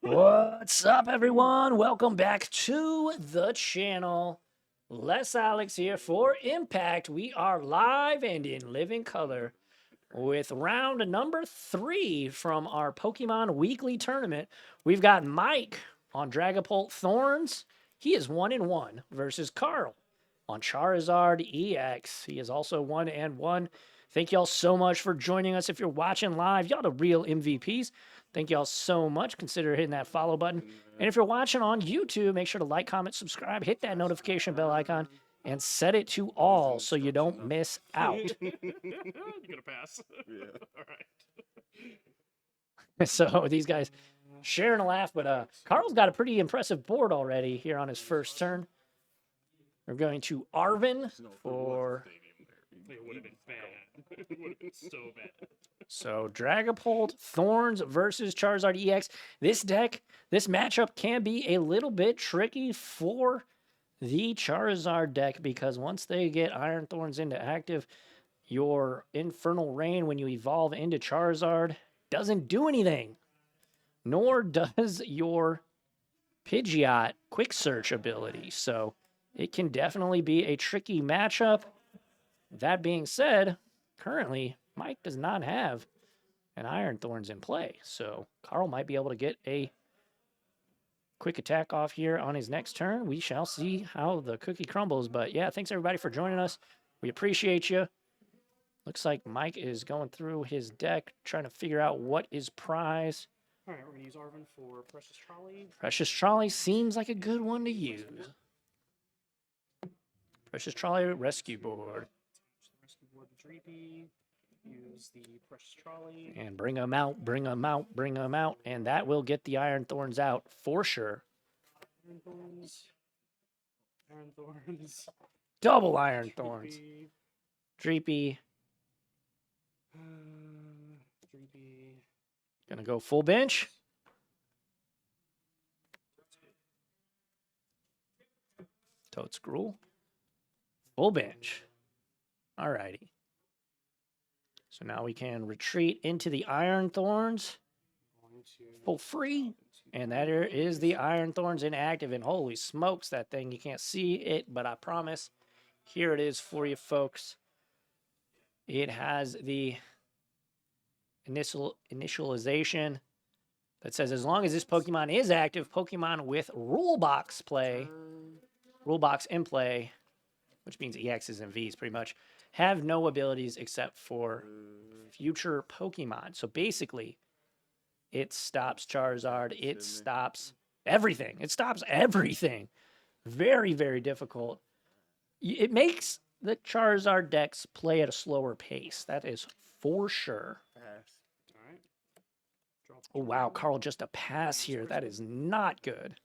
What's up, everyone? Welcome back to the channel. Les Alex here for Impact. We are live and in living color with round number 3 from our Pokemon Weekly Tournament. We've got Mike on Dragapult Thorns. He is 1-1 versus Carl on Charizard EX. He is also 1-1. Thank y'all so much for joining us. If you're watching live, y'all the real MVPs. Thank y'all so much. Consider hitting that follow button. And if you're watching on YouTube, make sure to like, comment, subscribe, hit that notification bell icon, and set it to all so you don't miss out. You're gonna pass. Yeah. All right. So these guys sharing a laugh, but Carl's got a pretty impressive board already here on his first turn. We're going to Arvin for... It would have been bad. It would have been so bad. So Dragapult, Thorns versus Charizard EX. This matchup can be a little bit tricky for the Charizard deck because once they get Iron Thorns into active, your Infernal Rain, when you evolve into Charizard, doesn't do anything. Nor does your Pidgeot Quick Search ability. So it can definitely be a tricky matchup. That being said, currently, Mike does not have an Iron Thorns in play. So Carl might be able to get a quick attack off here on his next turn. We shall see how the cookie crumbles. But yeah, thanks everybody for joining us. We appreciate you. Looks like Mike is going through his deck, trying to figure out what is prize. All right, we're gonna use Arvin for Precious Trolley. Precious Trolley seems like a good one to use. Precious Trolley rescue board. Rescue board the Dreepy. Use the Precious Trolley. And bring them out, bring them out, bring them out. And that will get the Iron Thorns out for sure. Iron Thorns. Iron Thorns. Double Iron Thorns. Dreepy. Dreepy. Dreepy. Gonna go full bench. Totes Gruel. Full bench. Alrighty. So now we can retreat into the Iron Thorns. Full free. And that is the Iron Thorns inactive. And holy smokes, that thing. You can't see it, but I promise. Here it is for you, folks. It has the initialization that says as long as this Pokemon is active, Pokemon with rule box in play, which means EXs and Vs pretty much, have no abilities except for future Pokemon. So basically, it stops Charizard. It stops everything. It stops everything. Very, very difficult. It makes the Charizard decks play at a slower pace. That is for sure. All right. Oh, wow. Carl, just a pass here. That is not good.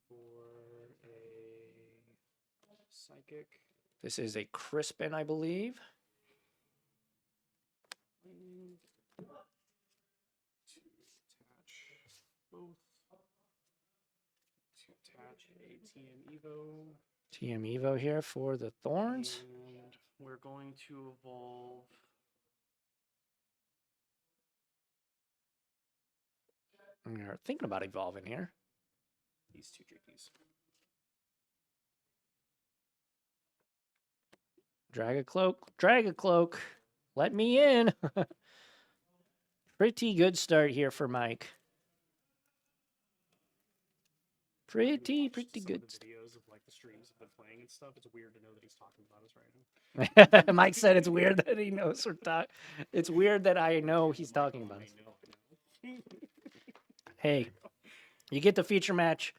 For a Psychic. This is a Crispin, I believe. To attach both. To attach a TM Evo. TM Evo here for the Thorns. And we're going to evolve. We're thinking about evolving here. These two Dreepies. Dragacloak, let me in. Pretty good start here for Mike. Pretty good. Videos of like the streams have been playing and stuff. It's weird to know that he's talking about us right now. Mike said it's weird that he knows we're talking. It's weird that I know he's talking about us. Hey, you get the feature match.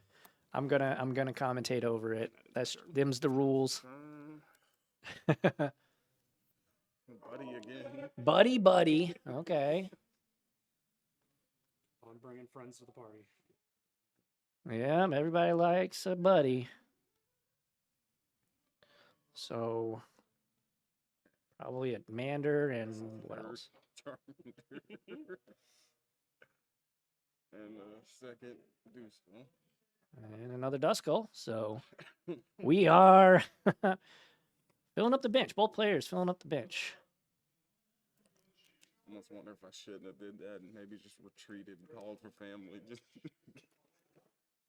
I'm gonna commentate over it. Them's the rules. Buddy again. Buddy. Okay. I'm bringing friends to the party. Yeah, everybody likes a buddy. So, probably a Mander and what else? And second Deuce. Huh? And another Duskull. So, we are filling up the bench. Both players filling up the bench. almost wonder if I shouldn't have did that and maybe just retreated and called for family. Just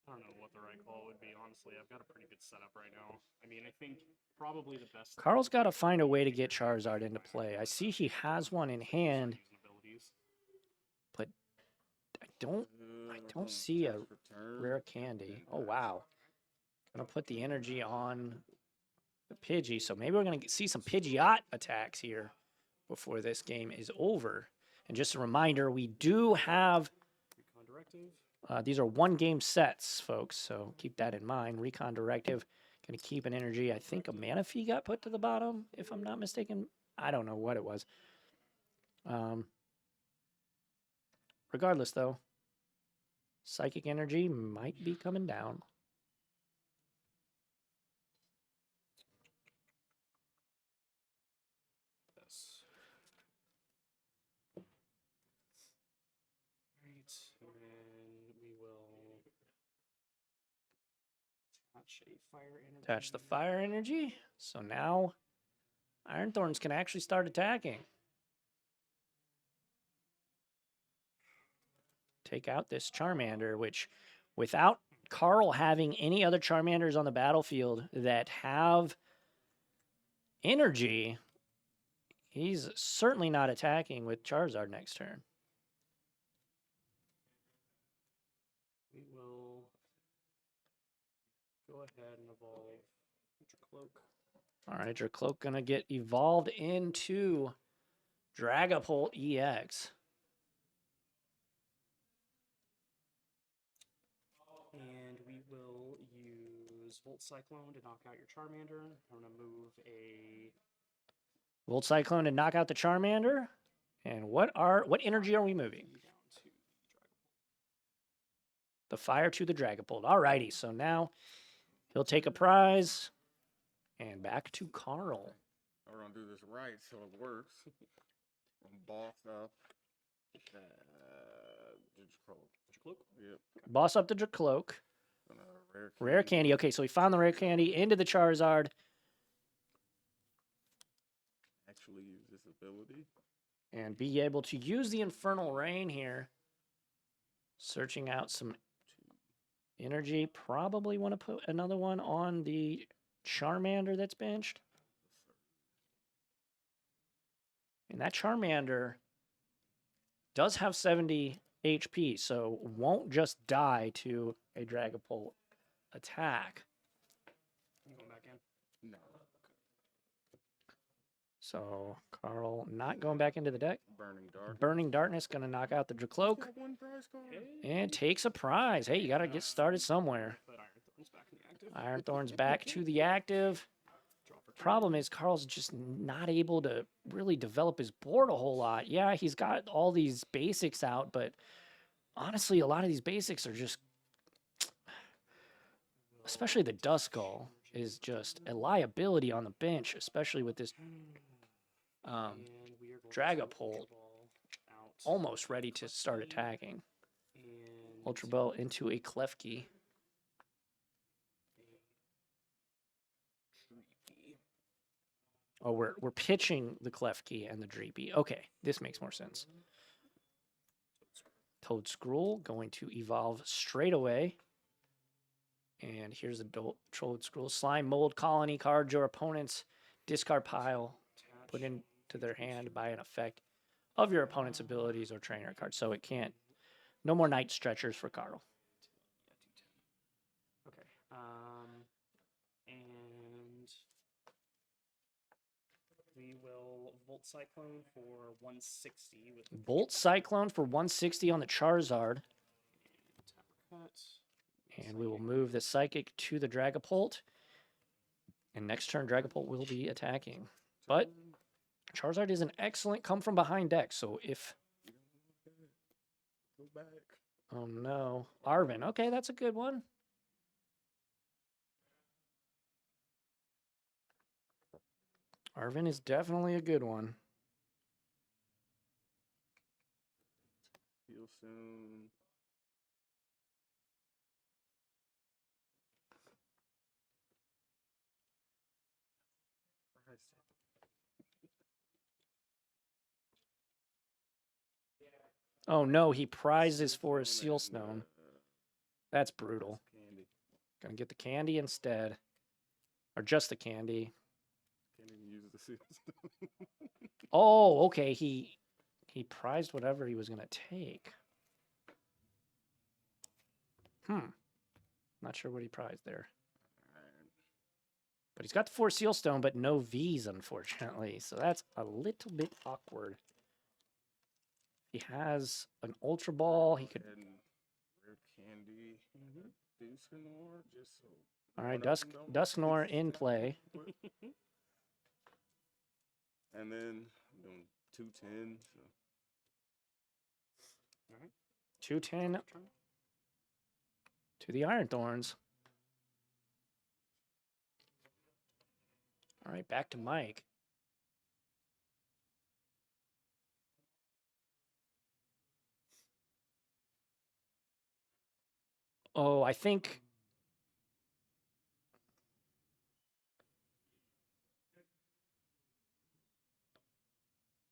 I don't know what the right call would be, honestly. I've got a pretty good setup right now. I mean, I think probably the best. Carl's got to find a way to get Charizard into play. I see he has one in hand, but I don't see a test for turn. rare candy. And Oh, pass. wow. Gonna put the energy on the Pidgey, so maybe we're gonna see some Pidgeot attacks here before this game is over. And just a reminder, we do have Recon Directive. these are 1-game sets, folks, so keep that in mind. Recon Directive, gonna keep an energy. I think a Manaphy got put to the bottom, if I'm not mistaken. I don't know what it was. Regardless, though, Psychic Energy might be coming down. This. Right, and then we will attach a fire energy. Attach the fire energy. So now Iron Thorns can actually start attacking. Take out this Charmander, which without Carl having any other Charmanders on the battlefield that have energy, he's certainly not attacking with Charizard next turn. We will go ahead and evolve Dracloak. All right, Dracloak gonna get evolved into Dragapult EX. And we will use Volt Cyclone to knock out your Charmander. I'm going to move a... Volt Cyclone to knock out the Charmander. And what energy are we moving? down to Dragapult. The fire to the Dragapult. Alrighty, so now he'll take a prize. And back to Carl. We're gonna do this right so it works. I'm boss up. Dracloak. Yep. Boss up the Dracloak. Rare Rare candy. Okay, so we found the rare candy into the Charizard. Actually use this ability. And be able to use the Infernal Rain here. Searching out some energy. Probably want to put another one on the Charmander that's benched. And that Charmander does have 70 HP, so won't just die to a Dragapult attack. You going back in? No. So Carl not going back into the deck. Burning Dark. Burning Darkness going to knock out the Dracloak Got one prize card. and takes a prize. Hey, you got to get started somewhere. Put Iron Thorns back in the active. Iron Thorns back to the active. Draw for Problem is Carl's just not able to really develop his board a whole lot. Yeah, he's got all these basics out, but honestly, a lot of these basics are just, especially the Duskull, is just a liability on the bench, especially with this And we are going Dragapult to ball out almost ready to start attacking. and Ultra Ball into a Klefki. Creepy. Oh, we're pitching the Klefki and the Dreepy. Okay, this makes more sense. Toad Scroll going to evolve straight away. And here's a Toad Scroll. Slime Mold Colony card your opponent's discard pile. Put into their hand by an effect of your opponent's abilities or trainer card. So it can't. No more Night Stretchers for Carl. Okay. And we will Volt Cyclone for 160 with Bolt Cyclone for 160 on the Charizard. Tap Cut. And we will move the Psychic to the Dragapult. And next turn, Dragapult will be attacking. But Charizard is an excellent come-from-behind deck. So if... Go back. Oh, no. Arvin. Okay, that's a good one. Arvin is definitely a good one. Heal soon. Oh no, he prizes for his Seal seal Stone stone. and, That's brutal. candy. Gonna get the candy instead. Or just the candy. Can't even use the seal stone. Oh, okay. He prized whatever he was gonna take. Not sure what he prized there. Alright. But he's got the 4 seal stone, but no V's, unfortunately. So that's a little bit awkward. He has an Ultra Ball. He could. And rare candy. Dusknor, just so. All right, one of them don't Dusknor in step play. into it. And then I'm doing 210. So. All right. 210 Turn. to the Iron Thorns. All right, back to Mike. Oh, I think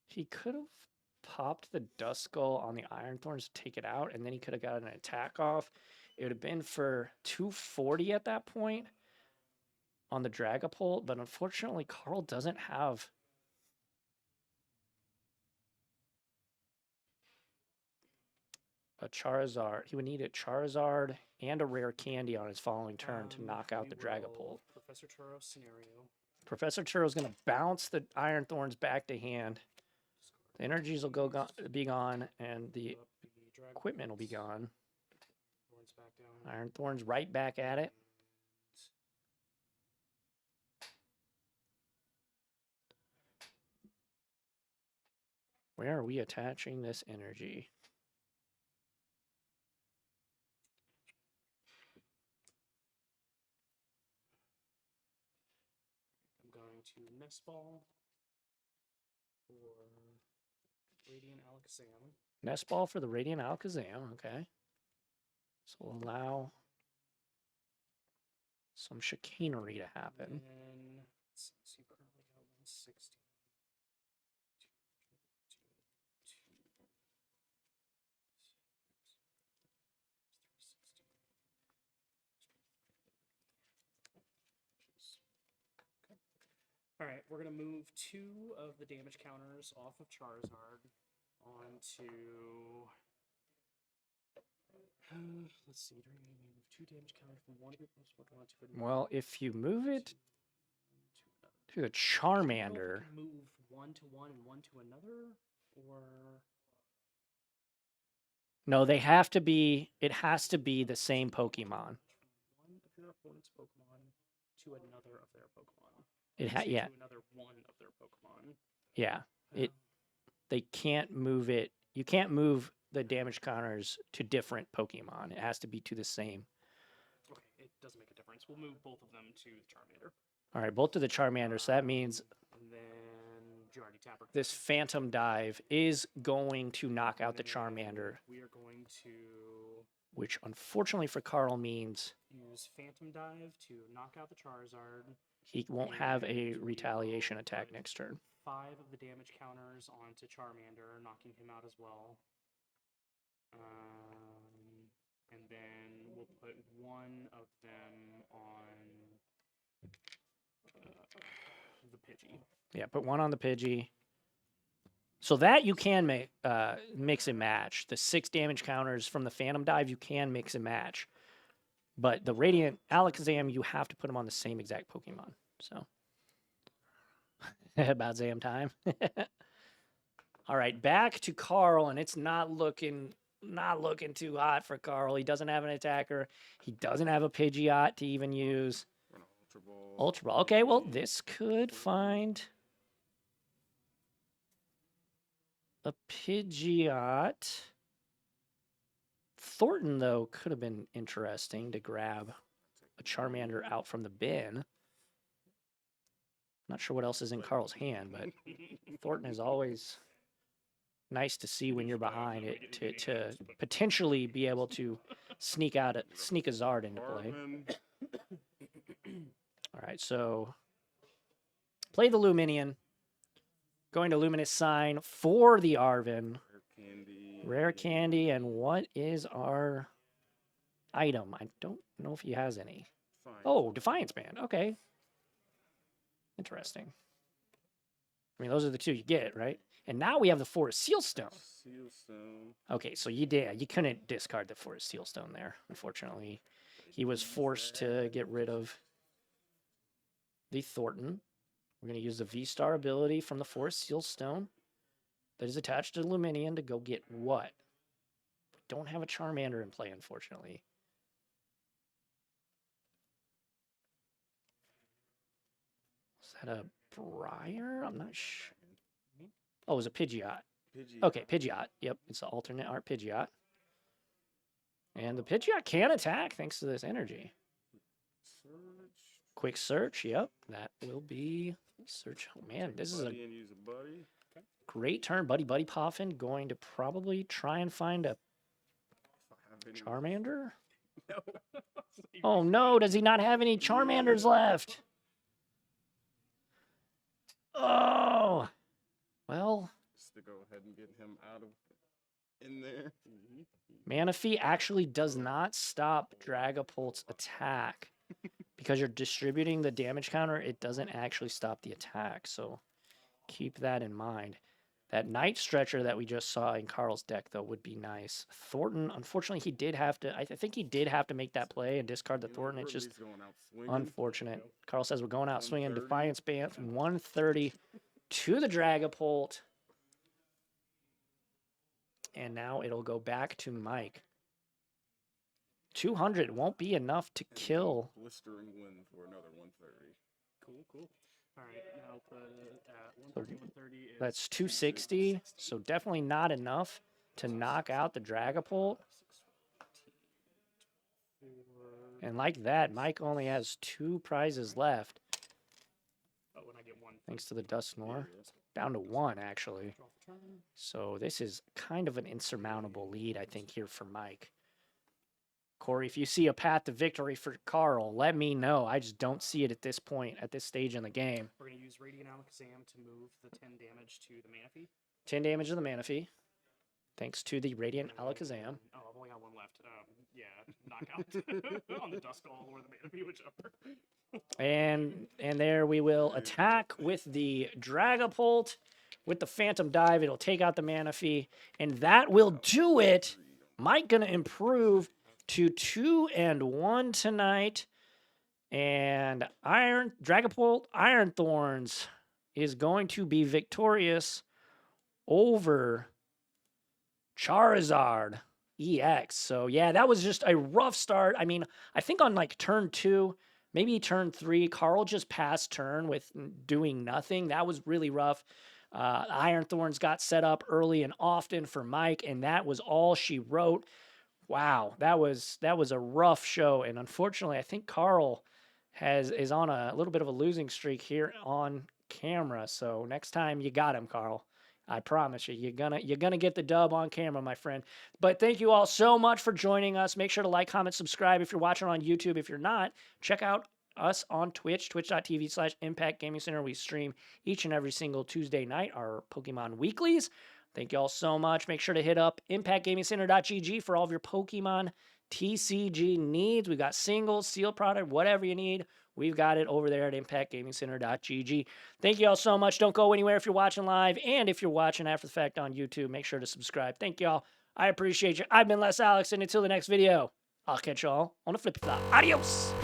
he could have popped the Duskull on the Iron Thorns to take it out, and then he could have gotten an attack off. It would have been for 240 at that point on the Dragapult, but unfortunately, Carl doesn't have a Charizard. He would need a Charizard and a rare candy on his following turn to knock out the Dragapult. Professor Churro scenario. Professor Churro's going to bounce the Iron Thorns back to hand. The energies will be gone, and the equipment will be gone. Thorns back down. Iron Thorns right back at it. Where are we attaching this energy? I'm going to Nest Ball for Radiant Alakazam. Nest Ball for the Radiant Alakazam, okay. So we'll allow some chicanery to happen. And then, so you currently got 160. All right, we're gonna move 2 of the damage counters off of Charizard onto. Let's see. Do we move 2 damage counters from one group of Pokemon to another? Well, if you move it to the I don't know if Charmander, we can move 1 to one and 1 to another, or no, they have to be. It has to be the same Pokemon. one of your opponent's Pokemon to another of their Pokemon. Yeah, To another one of their Pokemon. yeah. They can't move it. You can't move the damage counters to different Pokemon. It has to be to the same. Okay, it doesn't make a difference. We'll move both of them to Charmander. All right, both to the Charmander. So that means And then did you already tap her? this Phantom Dive is going to knock out the And Charmander, we are going to which unfortunately for Carl means use Phantom Dive to knock out the Charizard. he won't have a retaliation attack next turn. 5 of the damage counters onto Charmander, knocking him out as well. And then we'll put 1 of them on the Pidgey. Yeah, put 1 on the Pidgey. So that you can mix and match. The 6 damage counters from the Phantom Dive, you can mix and match. But the Radiant Alakazam, you have to put them on the same exact Pokemon. So, about Zam time. All right, back to Carl, and it's not looking too hot for Carl. He doesn't have an attacker. He doesn't have a Pidgeot to even use. Ultra Ball. Ultra Ball. Okay, well, this could find a Pidgeot. Thornton, though, could have been interesting to grab a Charmander out from the bin. Not sure what else is in Carl's hand, but Thornton is always nice to see when you're behind it to potentially be able to sneak a Zard into play. Arvin. All right, so play the Luminion. Going to Luminous Sign for the Arvin. Rare candy. Rare candy, and what is our item? I don't know if he has any. Fine. Oh, Defiance Band. Okay. Interesting. I mean, those are the two you get, right? And now we have the Forest Seal Stone. Seal Stone. Okay, so you couldn't discard the Forest Seal Stone there, unfortunately. He was forced to get rid of the Thornton. We're going to use the V-Star ability from the Forest Seal Stone that is attached to Luminion to go get what? We don't have a Charmander in play, unfortunately. Is that a Briar? I'm not sure. Oh, it was a Pidgeot. Okay, Pidgeot. Yep, it's the alternate art Pidgeot. And the Pidgeot can attack thanks to this energy. Search. Quick search. Yep, that will be search. Oh, man, this is a Use a buddy. great turn. Buddy Poffin going to probably try and find a If I have any. Charmander. No. Oh, no. Does he not have any Charmanders left? Oh. Well, Just to go ahead and get him out of in there. Manaphy actually does not stop Dragapult's attack. Because you're distributing the damage counter, it doesn't actually stop the attack. So keep that in mind. That Night Stretcher that we just saw in Carl's deck, though, would be nice. Thornton, unfortunately, he did have to... I think he did have to make that play and discard the Thornton. It's just unfortunate. Carl says we're going out swinging. Defiance Band from 130 to the Dragapult. And now it'll go back to Mike. 200 won't be enough to kill. Blistering win for another 130. Cool. All right, now put it at 130. 130 is That's 260, so definitely not enough to knock out the Dragapult. And like that, Mike only has 2 prizes left. When I get one. Thanks to the Dusknoir. Down to 1, actually. So this is kind of an insurmountable lead, I think, here for Mike. Corey, if you see a path to victory for Carl, let me know. I just don't see it at this point, at this stage in the game. We're going to use Radiant Alakazam to move the 10 damage to the Manaphy. 10 damage to the Manaphy. Thanks to the Radiant Alakazam. Oh, I've only got one left. Yeah, knockout on the Duskull or the Manaphy, whichever. And there we will attack with the Dragapult. With the Phantom Dive, it'll take out the Manaphy. And that will do it. Mike going to improve to 2-1 tonight. And Dragapult Iron Thorns is going to be victorious over Charizard EX. So yeah, that was just a rough start. I mean, I think on like turn 2, maybe turn 3, Carl just passed turn with doing nothing. That was really rough. Iron Thorns got set up early and often for Mike, and that was all she wrote. Wow, that was a rough show, and unfortunately, I think Carl is on a little bit of a losing streak here on camera. So next time you got him, Carl. I promise you, you're gonna get the dub on camera, my friend. But thank you all so much for joining us. Make sure to like, comment, subscribe if you're watching on YouTube. If you're not, check out us on Twitch, twitch.tv/Impact Gaming Center. We stream each and every single Tuesday night our Pokemon Weeklies. Thank you all so much. Make sure to hit up impactgamingcenter.gg for all of your Pokemon TCG needs. We've got singles, sealed product, whatever you need. We've got it over there at impactgamingcenter.gg. Thank you all so much. Don't go anywhere if you're watching live. And if you're watching after the fact on YouTube, make sure to subscribe. Thank you all. I appreciate you. I've been Les Alex, and until the next video, I'll catch you all on the flip flop. Adios.